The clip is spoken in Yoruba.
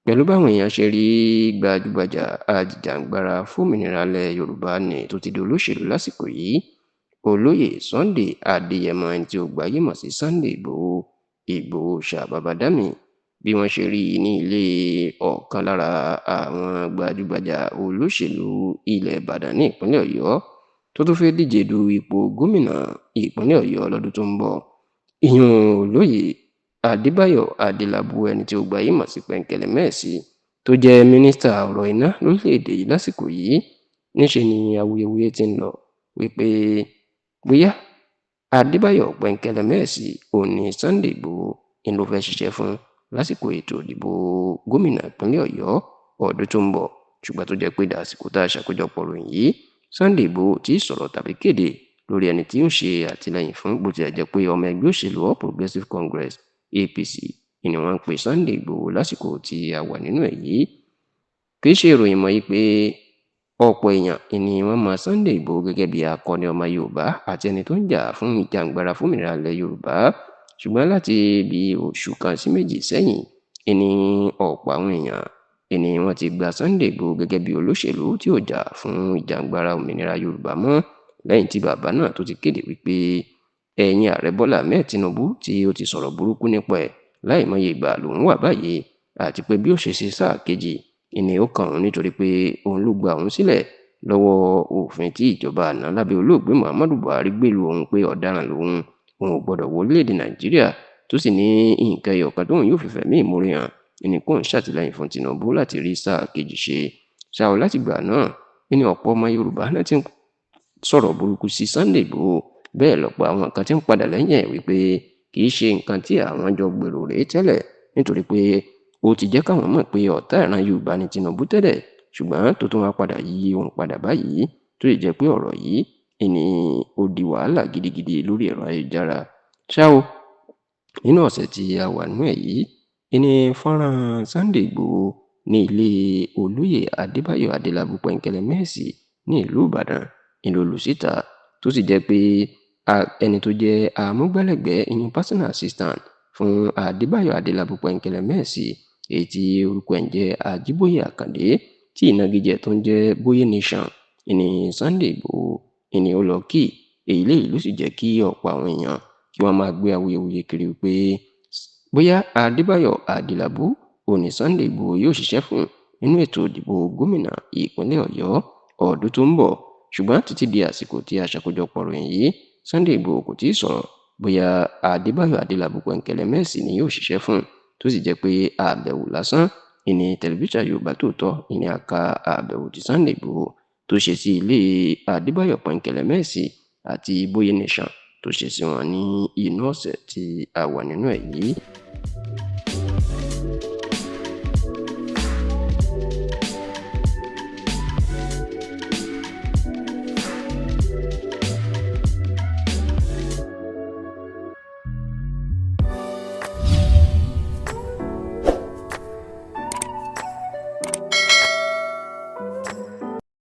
pẹ̀lú báwọn èèyàn ṣe rí gbajúgbajà ajìjàǹgbara fómìnira ilẹ̀ Yorùbá ní tó ti di olóṣèlú lásìkò yìí, Olóyè Sunday Adéyẹmọ ẹni tí gbogbo ayé mọ̀ sí Sunday Ìgbòho Òòṣà Baba Dami, bí wọ́n ṣe rí i ní ilé ọ̀kan lára àwọn gbajúgbajà olóṣèlú ilẹ̀ Ìbàdàn ní ìpínlẹ̀ Ọ̀yọ́ tó tún fẹ́ẹ́ díje du ipò gómìnà ìpínlẹ̀ Ọ̀yọ́ lọ́dún tó ń bọ̀. Ìyún Olóyè Adébáyọ̀ Adélábù ẹni tí gbogbo ayé mọ̀ sí Pẹ̀nkẹ́lẹ́ Mẹ́ẹ̀sì tó jẹ́ mínísítà ọ̀rọ̀ iná lórílẹ̀‐èdè yìí lásìkò yìí, níṣe ni awuyewuye ti ń lọ wípé bóyá Adébáyọ̀ Pẹ̀nkẹ́lẹ́ Mẹ́ẹ̀sì òun ni Sunday Ìgbòho ni ló fẹ́ ṣiṣẹ́ fún lásìkò ètò ìdìbò gómìnà ìpínlẹ̀ Ọ̀yọ́ ọdún tó ń bọ̀, ṣùgbọ́n tó jẹ́ pé dàsìkò tá a ṣàkójọpọ̀ ròyìn yìí, Sunday Ìgbòho tí sọ̀rọ̀ tàbí kéde lórí ẹni tí yóò ṣe àtìlẹ́yìn fún, bó tilẹ̀ jẹ́ pé ọmọ ẹgbẹ́ òṣèlú All Progressives Congress APC ni wọ́n ń pe Sunday Ìgbòho lásìkò tí a wà nínú ẹ̀ yìí. Kì í ṣe ìròyìn mọ́ yìí pé ọ̀pọ̀ èèyàn ni wọ́n mọ Sunday Ìgbòho gẹ́gẹ́ bí akọni ọmọ Yorùbá àti ẹni tó ń jà fún ìjàǹgbara fómìnira ilẹ̀ Yorùbá, ṣùgbọ́n láti bí oṣù kan sí méjì sẹ́yìn ni ọ̀pọ̀ àwọn èèyàn ni wọ́n ti gba Sunday Ìgbòho gẹ́gẹ́ bí olóṣèlú tí ó jà fún ìjàǹgbara òmìnira Yorùbá mọ́, lẹ́yìn tí bàbá náà tó ti kéde wípé ẹ̀yìn ààrẹ Bọ́lá Ahmed Tinubu tí ó ti sọ̀rọ̀ burúkú nípa ẹ̀ láìmọye ìgbà lòun wà báyìí, àti pé bí ó ṣe sáà kejì ni ó kàn òun nítorí pé òun ló gba òun sílẹ̀ lọ́wọ́ òfin tí ìjọba àná lábẹ́ olóògbé Muhammadu Buhari gbèlú òun pé ọ̀daràn lòun ò gbọ́dọ̀ wọ orílẹ̀-èdè Nàìjíríà, tó sì ní nǹkan ẹyọ̀kan tóun yóò fi fẹ̀mí ìmoore hàn ni kóun ṣàtìlẹ́yìn fún Tinubu láti rí sáà kejì ṣe. ṣáò látìgbà náà ni ọ̀pọ̀ ọmọ Yorùbá náà ti ń sọ̀rọ̀ burúkú sí Sunday Ìgbòho, bẹ́ẹ̀ lọ́pọ̀ àwọn kan ti ń padà lẹ́yìn ẹ̀ wípé kì í ṣe nǹkan tí àwọn jọ gbèrò rèé tẹ́lẹ̀, nítorí pé ó ti jẹ́ káwọn mọ̀ pé ọ̀tá ìran Yorùbá ni Tinubu tẹ́lẹ̀, ṣùgbọ́n tó tún wá padà yí òun padà báyìí, tó lè jẹ́ pé ọ̀rọ̀ yìí ni ó di wàhálà gidigidi lórí ẹ̀rọ ayélujára. ṣá o, nínú ọ̀sẹ̀ tí a wà nínú ẹ̀ yìí ni fọ́nrán Sunday Ìgbòho ní ilé Olóyè Adébáyọ̀ Adélábù Pẹ̀nkẹ́lẹ́ Mẹ́ẹ̀sì ní ìlú Ìbàdàn ìlú olùsíta, tó sì jẹ́ pé ẹni tó jẹ́ amúgbálẹ́gbẹ̀ẹ́ ìyẹn personal assistant fún Adébáyọ̀ Adélábù Pẹ̀nkẹ́lẹ́ Mẹ́ẹ̀sì, èyí tí orúkọ ẹ̀ ń jẹ́ Ajíbóyè Àkàndé tí ìnagijẹ tó ń jẹ́ Bóyé Nation ni Sunday Ìgbòho ni ó lọ kí, èyí léyìí ló sì jẹ́ kí ọ̀pọ̀ àwọn èèyàn kí wọ́n máa gbé awuyewuye kiri pé bóyá Adébáyọ̀ Adélábù òní Sunday Ìgbòho yóò ṣiṣẹ́ fún nínú ètò ìdìbò gómìnà ìpínlẹ̀ Ọ̀yọ́ ọdún tó ń bọ̀, ṣùgbọ́n títí di àsìkò tí a ṣàkójọpọ̀ ròyìn yìí, Sunday Ìgbòho kò tíì sọ̀rọ̀ bóyá Adébáyọ̀ Adélábù Pẹ̀nkẹ́lẹ́ Mẹ́ẹ̀sì ni yóò ṣiṣẹ́ fún, tó sì jẹ́ pé àbẹ̀wò lásán ìní tẹlifíṣàn Yorùbá Tòótọ́ ìní àka àbẹ̀wò tí Sunday Ìgbòho tó ṣe sí ilé Adébáyọ̀ Pẹ̀nkẹ́lẹ́ Mẹ́ẹ̀sì àti Bóyé Nation tó ṣe sí wọn ní inú ọ̀sẹ̀ tí a wà nínú ẹ̀ yìí.